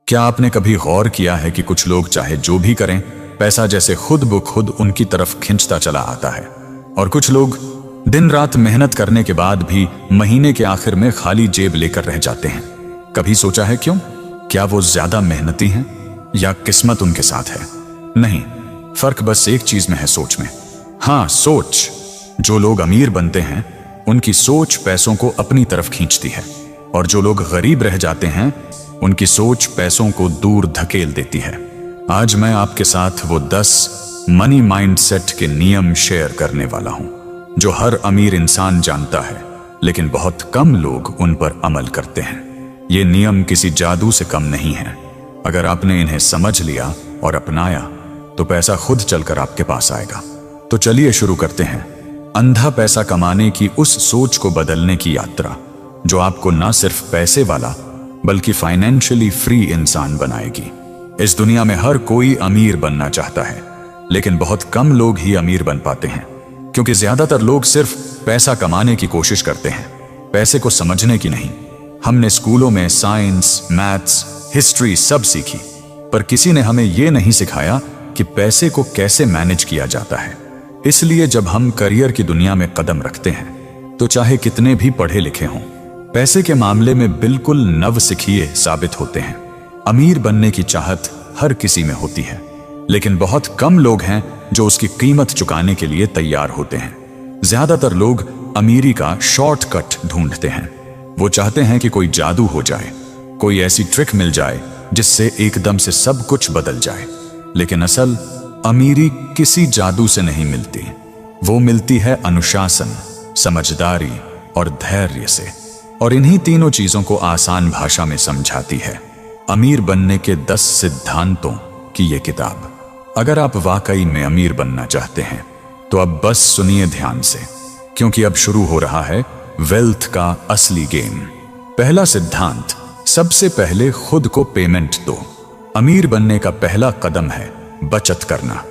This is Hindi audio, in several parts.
क्या आपने कभी गौर किया है कि कुछ लोग चाहे जो भी करें, पैसा जैसे खुद ब खुद उनकी तरफ खिंचता चला आता है, और कुछ लोग दिन रात मेहनत करने के बाद भी महीने के आखिर में खाली जेब लेकर रह जाते हैं। कभी सोचा है क्यों? क्या वो ज्यादा मेहनती हैं या किस्मत उनके साथ है? नहीं, फर्क बस एक चीज में है, सोच में। हाँ, सोच। जो लोग अमीर बनते हैं उनकी सोच पैसों को अपनी तरफ खींचती है, और जो लोग गरीब रह जाते हैं उनकी सोच पैसों को दूर धकेल देती है। आज मैं आपके साथ वो 10 मनी माइंडसेट के नियम शेयर करने वाला हूं जो हर अमीर इंसान जानता है, लेकिन बहुत कम लोग उन पर अमल करते हैं। ये नियम किसी जादू से कम नहीं है। अगर आपने इन्हें समझ लिया और अपनाया तो पैसा खुद चलकर आपके पास आएगा। तो चलिए शुरू करते हैं अंधा पैसा कमाने की उस सोच को बदलने की यात्रा, जो आपको ना सिर्फ पैसे वाला बल्कि फाइनेंशियली फ्री इंसान बनाएगी। इस दुनिया में हर कोई अमीर बनना चाहता है, लेकिन बहुत कम लोग ही अमीर बन पाते हैं, क्योंकि ज्यादातर लोग सिर्फ पैसा कमाने की कोशिश करते हैं, पैसे को समझने की नहीं। हमने स्कूलों में साइंस, मैथ्स, हिस्ट्री सब सीखी, पर किसी ने हमें यह नहीं सिखाया कि पैसे को कैसे मैनेज किया जाता है। इसलिए जब हम करियर की दुनिया में कदम रखते हैं तो चाहे कितने भी पढ़े लिखे हों, पैसे के मामले में बिल्कुल नवसिखिए साबित होते हैं। अमीर बनने की चाहत हर किसी में होती है, लेकिन बहुत कम लोग हैं जो उसकी कीमत चुकाने के लिए तैयार होते हैं। ज्यादातर लोग अमीरी का शॉर्टकट ढूंढते हैं। वो चाहते हैं कि कोई जादू हो जाए, कोई ऐसी ट्रिक मिल जाए जिससे एकदम से सब कुछ बदल जाए। लेकिन असल अमीरी किसी जादू से नहीं मिलती। वो मिलती है अनुशासन, समझदारी और धैर्य से। और इन्हीं तीनों चीजों को आसान भाषा में समझाती है अमीर बनने के 10 सिद्धांतों की ये किताब। अगर आप वाकई में अमीर बनना चाहते हैं तो अब बस सुनिए ध्यान से, क्योंकि अब शुरू हो रहा है वेल्थ का असली गेम। पहला सिद्धांत, सबसे पहले खुद को पेमेंट दो। अमीर बनने का पहला कदम है बचत करना।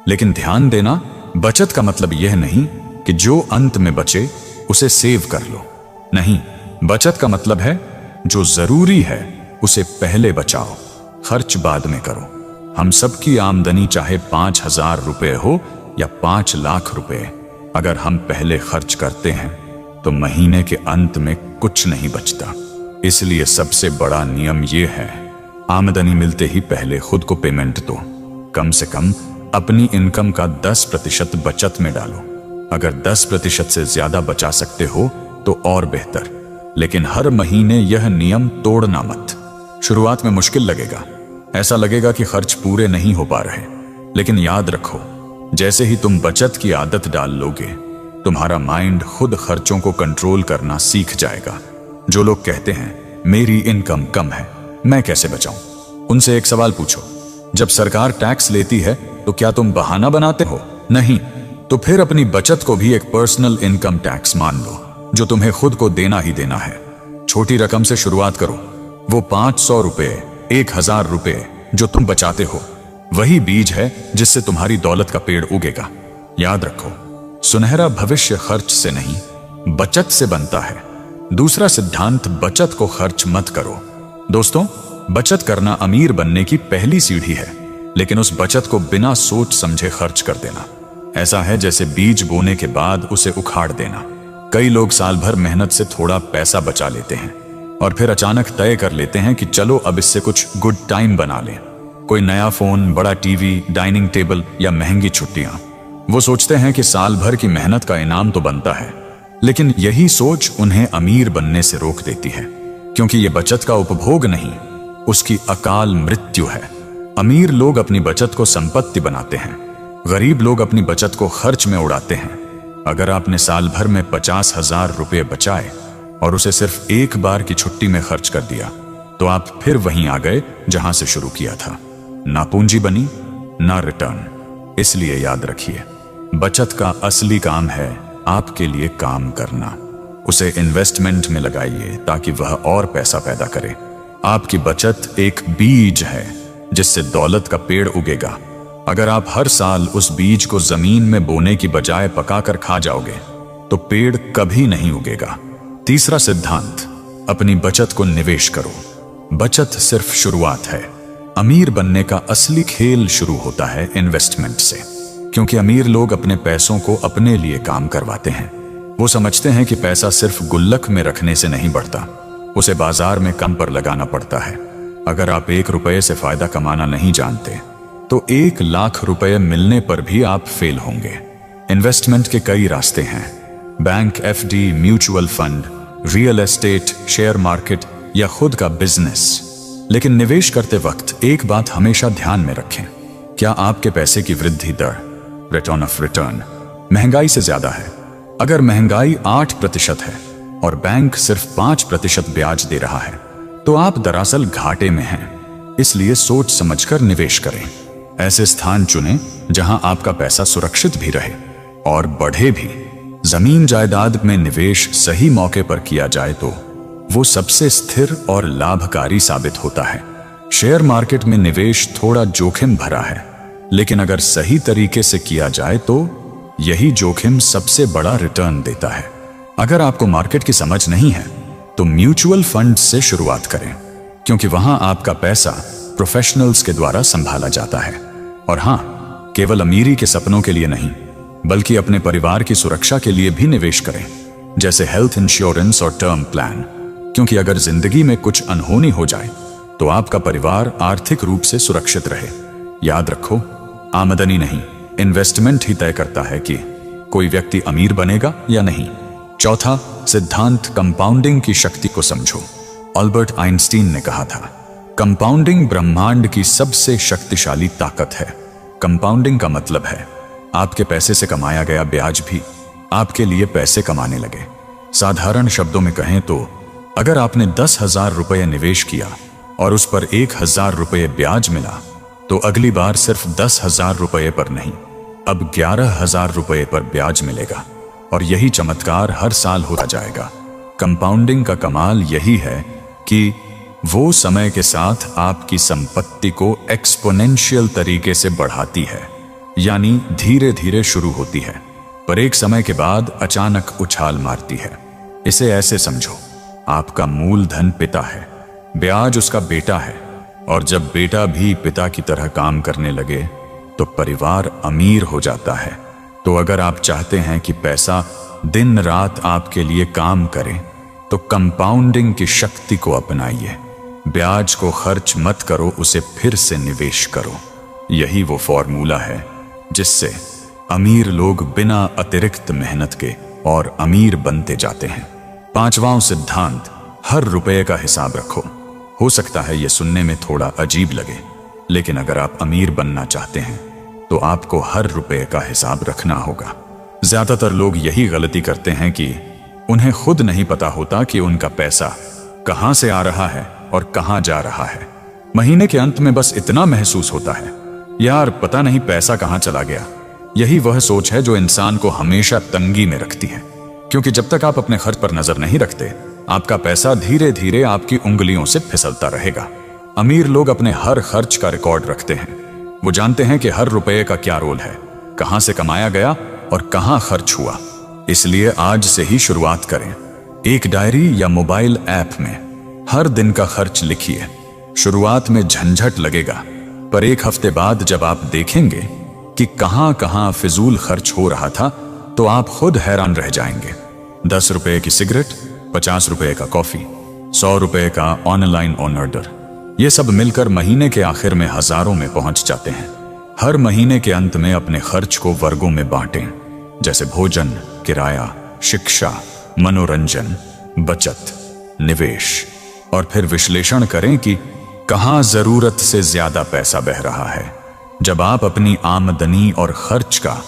लेकिन ध्यान देना, बचत का मतलब यह नहीं कि जो अंत में बचे उसे सेव कर लो। नहीं, बचत का मतलब है जो जरूरी है उसे पहले बचाओ, खर्च बाद में करो। हम सबकी आमदनी चाहे 5,000 रुपए हो या 5 लाख रुपए, अगर हम पहले खर्च करते हैं तो महीने के अंत में कुछ नहीं बचता। इसलिए सबसे बड़ा नियम यह है, आमदनी मिलते ही पहले खुद को पेमेंट दो। कम से कम अपनी इनकम का 10% बचत में डालो। अगर 10% से ज्यादा बचा सकते हो तो और बेहतर, लेकिन हर महीने यह नियम तोड़ना मत। शुरुआत में मुश्किल लगेगा, ऐसा लगेगा कि खर्च पूरे नहीं हो पा रहे, लेकिन याद रखो, जैसे ही तुम बचत की आदत डाल लोगे, तुम्हारा माइंड खुद खर्चों को कंट्रोल करना सीख जाएगा। जो लोग कहते हैं मेरी इनकम कम है, मैं कैसे बचाऊं, उनसे एक सवाल पूछो, जब सरकार टैक्स लेती है तो क्या तुम बहाना बनाते हो? नहीं, तो फिर अपनी बचत को भी एक पर्सनल इनकम टैक्स मान लो, जो तुम्हें खुद को देना ही देना है। छोटी रकम से शुरुआत करो। वो 500 रुपए, 1,000 रुपए जो तुम बचाते हो, वही बीज है जिससे तुम्हारी दौलत का पेड़ उगेगा। याद रखो, सुनहरा भविष्य खर्च से नहीं, बचत से बनता है। दूसरा सिद्धांत, बचत को खर्च मत करो। दोस्तों, बचत करना अमीर बनने की पहली सीढ़ी है, लेकिन उस बचत को बिना सोच समझे खर्च कर देना ऐसा है जैसे बीज बोने के बाद उसे उखाड़ देना। कई लोग साल भर मेहनत से थोड़ा पैसा बचा लेते हैं और फिर अचानक तय कर लेते हैं कि चलो अब इससे कुछ गुड टाइम बना लें। कोई नया फोन, बड़ा टीवी, डाइनिंग टेबल या महंगी छुट्टियां। वो सोचते हैं कि साल भर की मेहनत का इनाम तो बनता है, लेकिन यही सोच उन्हें अमीर बनने से रोक देती है, क्योंकि ये बचत का उपभोग नहीं, उसकी अकाल मृत्यु है। अमीर लोग अपनी बचत को संपत्ति बनाते हैं, गरीब लोग अपनी बचत को खर्च में उड़ाते हैं। अगर आपने साल भर में 50,000 रुपए बचाए और उसे सिर्फ एक बार की छुट्टी में खर्च कर दिया, तो आप फिर वहीं आ गए जहां से शुरू किया था। ना पूंजी बनी, ना रिटर्न। इसलिए याद रखिए, बचत का असली काम है आपके लिए काम करना। उसे इन्वेस्टमेंट में लगाइए ताकि वह और पैसा पैदा करे। आपकी बचत एक बीज है जिससे दौलत का पेड़ उगेगा। अगर आप हर साल उस बीज को जमीन में बोने की बजाय पकाकर खा जाओगे तो पेड़ कभी नहीं उगेगा। तीसरा सिद्धांत, अपनी बचत को निवेश करो। बचत सिर्फ शुरुआत है, अमीर बनने का असली खेल शुरू होता है इन्वेस्टमेंट से, क्योंकि अमीर लोग अपने पैसों को अपने लिए काम करवाते हैं। वो समझते हैं कि पैसा सिर्फ गुल्लक में रखने से नहीं बढ़ता, उसे बाजार में कम पर लगाना पड़ता है। अगर आप 1 रुपये से फायदा कमाना नहीं जानते तो 1 लाख रुपए मिलने पर भी आप फेल होंगे। इन्वेस्टमेंट के कई रास्ते हैं, bank, FD, mutual fund, real estate, share market या खुद का बिजनेस। लेकिन निवेश करते वक्त एक बात हमेशा ध्यान में रखें, क्या आपके पैसे की वृद्धि दर, रिटर्न ऑफ रिटर्न, महंगाई से ज्यादा है? अगर महंगाई 8% है और बैंक सिर्फ 5% ब्याज दे रहा है तो आप दरअसल घाटे में हैं। इसलिए सोच समझकर निवेश करें। ऐसे स्थान चुनें जहां आपका पैसा सुरक्षित भी रहे और बढ़े भी। जमीन जायदाद में निवेश सही मौके पर किया जाए तो वो सबसे स्थिर और लाभकारी साबित होता है। शेयर मार्केट में निवेश थोड़ा जोखिम भरा है, लेकिन अगर सही तरीके से किया जाए तो यही जोखिम सबसे बड़ा रिटर्न देता है। अगर आपको मार्केट की समझ नहीं है तो म्यूचुअल फंड से शुरुआत करें, क्योंकि वहां आपका पैसा प्रोफेशनल्स के द्वारा संभाला जाता है। और हां, केवल अमीरी के सपनों के लिए नहीं, बल्कि अपने परिवार की सुरक्षा के लिए भी निवेश करें, जैसे हेल्थ इंश्योरेंस और टर्म प्लान। क्योंकि अगर जिंदगी में कुछ अनहोनी हो जाए तो आपका परिवार आर्थिक रूप से सुरक्षित रहे। याद रखो, आमदनी नहीं, इन्वेस्टमेंट ही तय करता है कि कोई व्यक्ति अमीर बनेगा या नहीं। चौथा सिद्धांत, कंपाउंडिंग की शक्ति को समझो। अल्बर्ट आइंस्टीन ने कहा था, कंपाउंडिंग ब्रह्मांड की सबसे शक्तिशाली ताकत है। कंपाउंडिंग का मतलब है आपके पैसे से कमाया गया ब्याज भी आपके लिए पैसे कमाने लगे। साधारण शब्दों में कहें तो अगर आपने 10,000 रुपये निवेश किया और उस पर 1,000 रुपये ब्याज मिला तो अगली बार सिर्फ 10,000 रुपये पर नहीं, अब 11,000 रुपये पर ब्याज मिलेगा। और यही चमत्कार हर साल होता जाएगा। कंपाउंडिंग का कमाल यही है कि वो समय के साथ आपकी संपत्ति को एक्सपोनेंशियल तरीके से बढ़ाती है, यानी धीरे धीरे शुरू होती है पर एक समय के बाद अचानक उछाल मारती है। इसे ऐसे समझो, आपका मूलधन पिता है, ब्याज उसका बेटा है, और जब बेटा भी पिता की तरह काम करने लगे तो परिवार अमीर हो जाता है। तो अगर आप चाहते हैं कि पैसा दिन रात आपके लिए काम करे तो कंपाउंडिंग की शक्ति को अपनाइए। ब्याज को खर्च मत करो, उसे फिर से निवेश करो। यही वो फॉर्मूला है जिससे अमीर लोग बिना अतिरिक्त मेहनत के और अमीर बनते जाते हैं। पांचवां सिद्धांत, हर रुपये का हिसाब रखो। हो सकता है यह सुनने में थोड़ा अजीब लगे, लेकिन अगर आप अमीर बनना चाहते हैं तो आपको हर रुपये का हिसाब रखना होगा। ज्यादातर लोग यही गलती करते हैं कि उन्हें खुद नहीं पता होता कि उनका पैसा कहां से आ रहा है और कहां जा रहा है। महीने के अंत में बस इतना महसूस होता है, यार पता नहीं पैसा कहां चला गया। यही वह सोच है जो इंसान को हमेशा तंगी में रखती है, क्योंकि जब तक आप अपने खर्च पर नजर नहीं रखते आपका पैसा धीरे धीरे आपकी उंगलियों से फिसलता रहेगा। अमीर लोग अपने हर खर्च का रिकॉर्ड रखते हैं। वो जानते हैं कि हर रुपये का क्या रोल है, कहां से कमाया गया और कहां खर्च हुआ। इसलिए आज से ही शुरुआत करें। एक डायरी या मोबाइल ऐप में हर दिन का खर्च लिखिए। शुरुआत में झंझट लगेगा, पर एक हफ्ते बाद जब आप देखेंगे कि कहां कहां फिजूल खर्च हो रहा था तो आप खुद हैरान रह जाएंगे। 10 रुपए की सिगरेट, 50 रुपए का कॉफी, 100 रुपए का ऑनलाइन ऑर्डर, ये सब मिलकर महीने के आखिर में हजारों में पहुंच जाते हैं। हर महीने के अंत में अपने खर्च को वर्गों में बांटें, जैसे भोजन, किराया, शिक्षा, मनोरंजन, बचत, निवेश, और फिर विश्लेषण करें कि कहां जरूरत से ज्यादा पैसा बह रहा है। जब आप अपनी आमदनी और खर्च का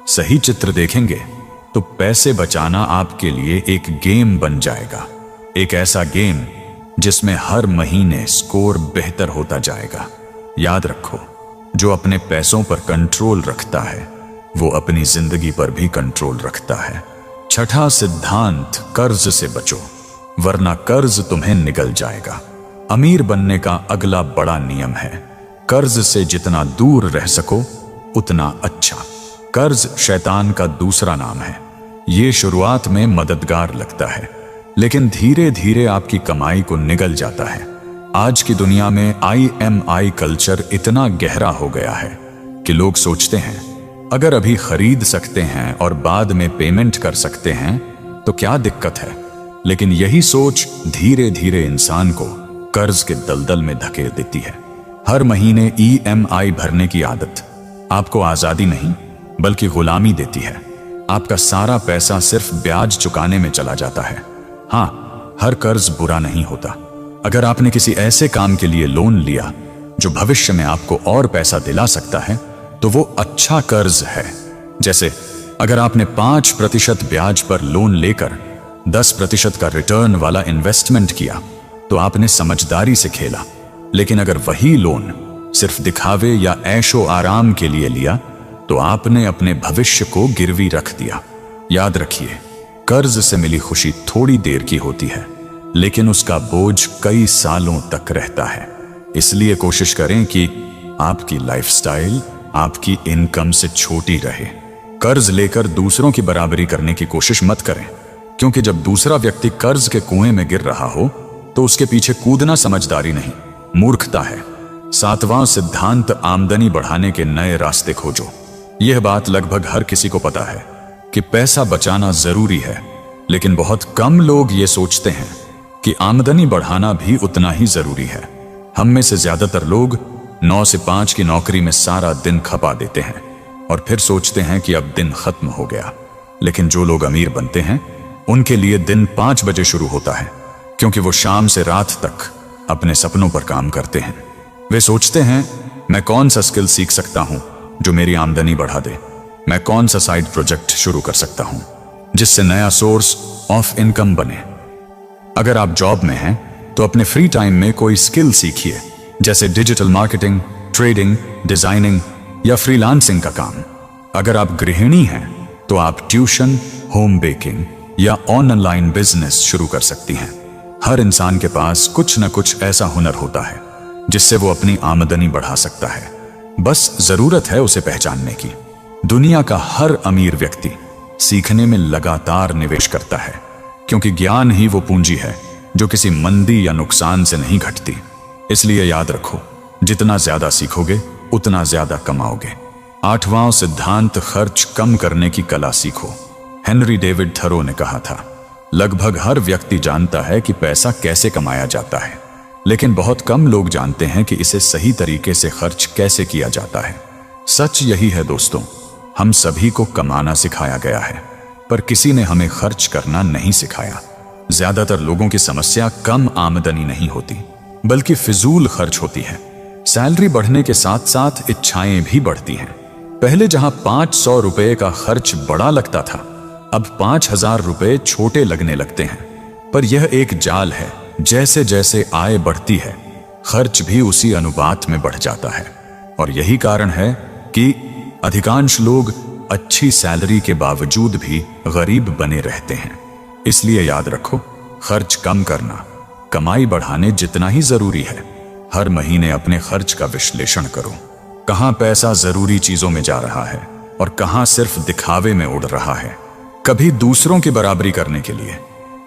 सही चित्र देखेंगे तो पैसे बचाना आपके लिए एक गेम बन जाएगा। एक ऐसा गेम जिसमें हर महीने स्कोर बेहतर होता जाएगा। याद रखो, जो अपने पैसों पर कंट्रोल रखता है वो अपनी जिंदगी पर भी कंट्रोल रखता है। छठा सिद्धांत, कर्ज से बचो, वरना कर्ज तुम्हें निगल जाएगा। अमीर बनने का अगला बड़ा नियम है, कर्ज से जितना दूर रह सको उतना अच्छा। कर्ज शैतान का दूसरा नाम है। ये शुरुआत में मददगार लगता है, लेकिन धीरे धीरे आपकी कमाई को निगल जाता है। आज की दुनिया में IMI कल्चर इतना गहरा हो गया है कि लोग सोचते हैं अगर अभी खरीद सकते हैं और बाद में पेमेंट कर सकते हैं तो क्या दिक्कत है। लेकिन यही सोच धीरे धीरे इंसान को कर्ज के दलदल में धकेल देती है। हर महीने EMI भरने की आदत आपको आजादी नहीं बल्कि गुलामी देती है। आपका सारा पैसा सिर्फ ब्याज चुकाने में चला जाता है। हाँ, हर कर्ज बुरा नहीं होता। अगर आपने किसी ऐसे काम के लिए लोन लिया जो भविष्य में आपको और पैसा दिला सकता है तो वो अच्छा कर्ज है। जैसे अगर आपने 5% ब्याज पर लोन लेकर 10% का रिटर्न वाला इन्वेस्टमेंट किया तो आपने समझदारी से खेला। लेकिन अगर वही लोन सिर्फ दिखावे या ऐशो आराम के लिए लिया तो आपने अपने भविष्य को गिरवी रख दिया। याद रखिए, कर्ज से मिली खुशी थोड़ी देर की होती है लेकिन उसका बोझ कई सालों तक रहता है। इसलिए कोशिश करें कि आपकी लाइफस्टाइल आपकी इनकम से छोटी रहे। कर्ज लेकर दूसरों की बराबरी करने की कोशिश मत करें, क्योंकि जब दूसरा व्यक्ति कर्ज के कुएं में गिर रहा हो तो उसके पीछे कूदना समझदारी नहीं, मूर्खता है। 7वां सिद्धांत, आमदनी बढ़ाने के नए रास्ते खोजो। यह बात लगभग हर किसी को पता है कि पैसा बचाना जरूरी है, लेकिन बहुत कम लोग ये सोचते हैं कि आमदनी बढ़ाना भी उतना ही जरूरी है। हम में से ज्यादातर लोग 9 से 5 की नौकरी में सारा दिन खपा देते हैं और फिर सोचते हैं कि अब दिन खत्म हो गया। लेकिन जो लोग अमीर बनते हैं उनके लिए दिन 5 बजे शुरू होता है, क्योंकि वो शाम से रात तक अपने सपनों पर काम करते हैं। वे सोचते हैं, मैं कौन सा स्किल सीख सकता हूं जो मेरी आमदनी बढ़ा दे। मैं कौन सा साइड प्रोजेक्ट शुरू कर सकता हूं जिससे नया सोर्स ऑफ इनकम बने। अगर आप जॉब में हैं तो अपने फ्री टाइम में कोई स्किल सीखिए, जैसे डिजिटल मार्केटिंग, ट्रेडिंग, डिजाइनिंग या फ्रीलांसिंग का काम। अगर आप गृहिणी हैं तो आप ट्यूशन, होम बेकिंग या ऑनलाइन बिजनेस शुरू कर सकती हैं। हर इंसान के पास कुछ न कुछ ऐसा हुनर होता है जिससे वो अपनी आमदनी बढ़ा सकता है। बस जरूरत है उसे पहचानने की। दुनिया का हर अमीर व्यक्ति सीखने में लगातार निवेश करता है, क्योंकि ज्ञान ही वो पूंजी है जो किसी मंदी या नुकसान से नहीं घटती। इसलिए याद रखो, जितना ज्यादा सीखोगे उतना ज्यादा कमाओगे। 8वां सिद्धांत, खर्च कम करने की कला सीखो। हेनरी डेविड थरो ने कहा था, लगभग हर व्यक्ति जानता है कि पैसा कैसे कमाया जाता है, लेकिन बहुत कम लोग जानते हैं कि इसे सही तरीके से खर्च कैसे किया जाता है। सच यही है दोस्तों, हम सभी को कमाना सिखाया गया है, पर किसी ने हमें खर्च करना नहीं सिखाया। ज्यादातर लोगों की समस्या कम आमदनी नहीं होती, बल्कि फिजूल खर्च होती है। सैलरी बढ़ने के साथ साथ इच्छाएं भी बढ़ती हैं। पहले जहां 500 रुपए का खर्च बड़ा लगता था, अब 5000 रुपए छोटे लगने लगते हैं। पर यह एक जाल है, जैसे जैसे आय बढ़ती है खर्च भी उसी अनुपात में बढ़ जाता है। और यही कारण है कि अधिकांश लोग अच्छी सैलरी के बावजूद भी गरीब बने रहते हैं। इसलिए याद रखो, खर्च कम करना कमाई बढ़ाने जितना ही जरूरी है। हर महीने अपने खर्च का विश्लेषण करो। कहां पैसा जरूरी चीजों में जा रहा है और कहां सिर्फ दिखावे में उड़ रहा है। कभी दूसरों की बराबरी करने के लिए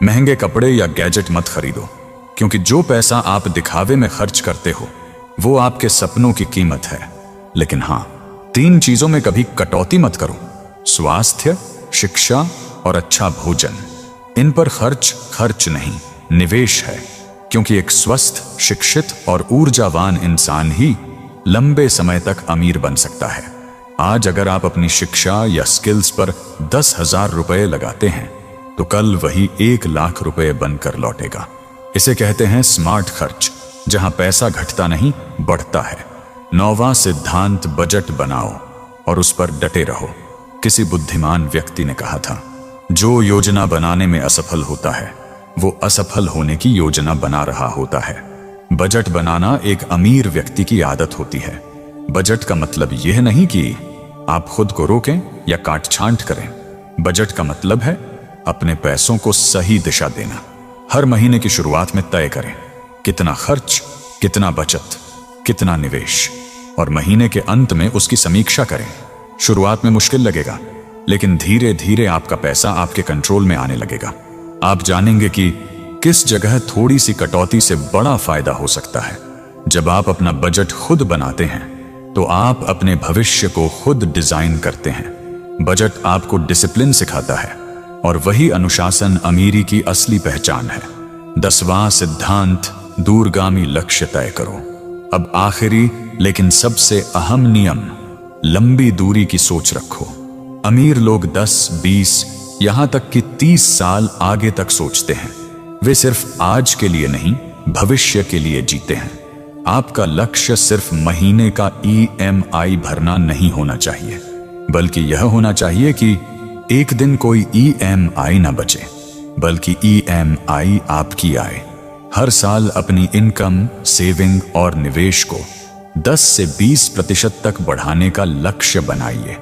महंगे कपड़े या गैजेट मत खरीदो, क्योंकि जो पैसा आप दिखावे में खर्च करते हो वो आपके सपनों की कीमत है। लेकिन हां, 3 चीजों में कभी कटौती मत करो: स्वास्थ्य, शिक्षा और अच्छा भोजन। इन पर खर्च नहीं, निवेश है, क्योंकि एक स्वस्थ, शिक्षित और ऊर्जावान इंसान ही लंबे समय तक अमीर बन सकता है। आज अगर आप अपनी शिक्षा या स्किल्स पर 10,000 रुपए लगाते हैं तो कल वही 1 लाख रुपए बनकर लौटेगा। इसे कहते हैं स्मार्ट खर्च, जहां पैसा घटता नहीं बढ़ता है। 9वां सिद्धांत, बजट बनाओ और उस पर डटे रहो। किसी बुद्धिमान व्यक्ति ने कहा था, जो योजना बनाने में असफल होता है वो असफल होने की योजना बना रहा होता है। बजट बनाना एक अमीर व्यक्ति की आदत होती है। बजट का मतलब यह नहीं कि आप खुद को रोकें या काट छांट करें। बजट का मतलब है अपने पैसों को सही दिशा देना। हर महीने की शुरुआत में तय करें कितना खर्च, कितना बचत, कितना निवेश, और महीने के अंत में उसकी समीक्षा करें। शुरुआत में मुश्किल लगेगा, लेकिन धीरे धीरे आपका पैसा आपके कंट्रोल में आने लगेगा। आप जानेंगे कि किस जगह थोड़ी सी कटौती से बड़ा फायदा हो सकता है। जब आप अपना बजट खुद बनाते हैं तो आप अपने भविष्य को खुद डिजाइन करते हैं। बजट आपको डिसिप्लिन सिखाता है और वही अनुशासन अमीरी की असली पहचान है। 10वां सिद्धांत, दूरगामी लक्ष्य तय करो। अब आखिरी लेकिन सबसे अहम नियम, लंबी दूरी की सोच रखो। अमीर लोग 10, 20 यहां तक कि 30 साल आगे तक सोचते हैं। वे सिर्फ आज के लिए नहीं, भविष्य के लिए जीते हैं। आपका लक्ष्य सिर्फ महीने का EMI भरना नहीं होना चाहिए, बल्कि यह होना चाहिए कि एक दिन कोई EMI ना बचे, बल्कि EMI आपकी आए। हर साल अपनी इनकम, सेविंग और निवेश को 10 से 20% तक बढ़ाने का लक्ष्य बनाइए।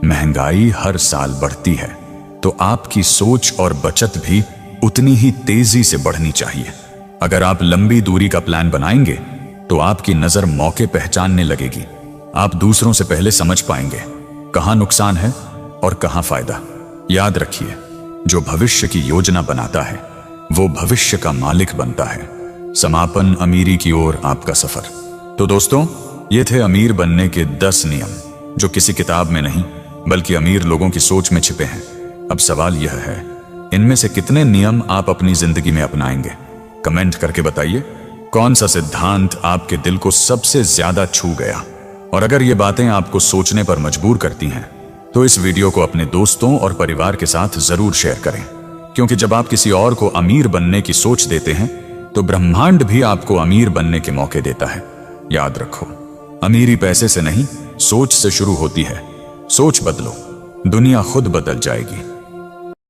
महंगाई हर साल बढ़ती है, तो आपकी सोच और बचत भी उतनी ही तेजी से बढ़नी चाहिए। अगर आप लंबी दूरी का प्लान बनाएंगे तो आपकी नजर मौके पहचानने लगेगी। आप दूसरों से पहले समझ पाएंगे कहां नुकसान है और कहां फायदा। याद रखिए, जो भविष्य की योजना बनाता है वो भविष्य का मालिक बनता है। समापन, अमीरी की ओर आपका सफर। तो दोस्तों, ये थे अमीर बनने के 10 नियम, जो किसी किताब में नहीं बल्कि अमीर लोगों की सोच में छिपे हैं। अब सवाल यह है, इनमें से कितने नियम आप अपनी जिंदगी में अपनाएंगे? कमेंट करके बताइए कौन सा सिद्धांत आपके दिल को सबसे ज्यादा छू गया। और अगर ये बातें आपको सोचने पर मजबूर करती हैं तो इस वीडियो को अपने दोस्तों और परिवार के साथ जरूर शेयर करें, क्योंकि जब आप किसी और को अमीर बनने की सोच देते हैं तो ब्रह्मांड भी आपको अमीर बनने के मौके देता है। याद रखो, अमीरी पैसे से नहीं, सोच से शुरू होती है। सोच बदलो, दुनिया खुद बदल जाएगी।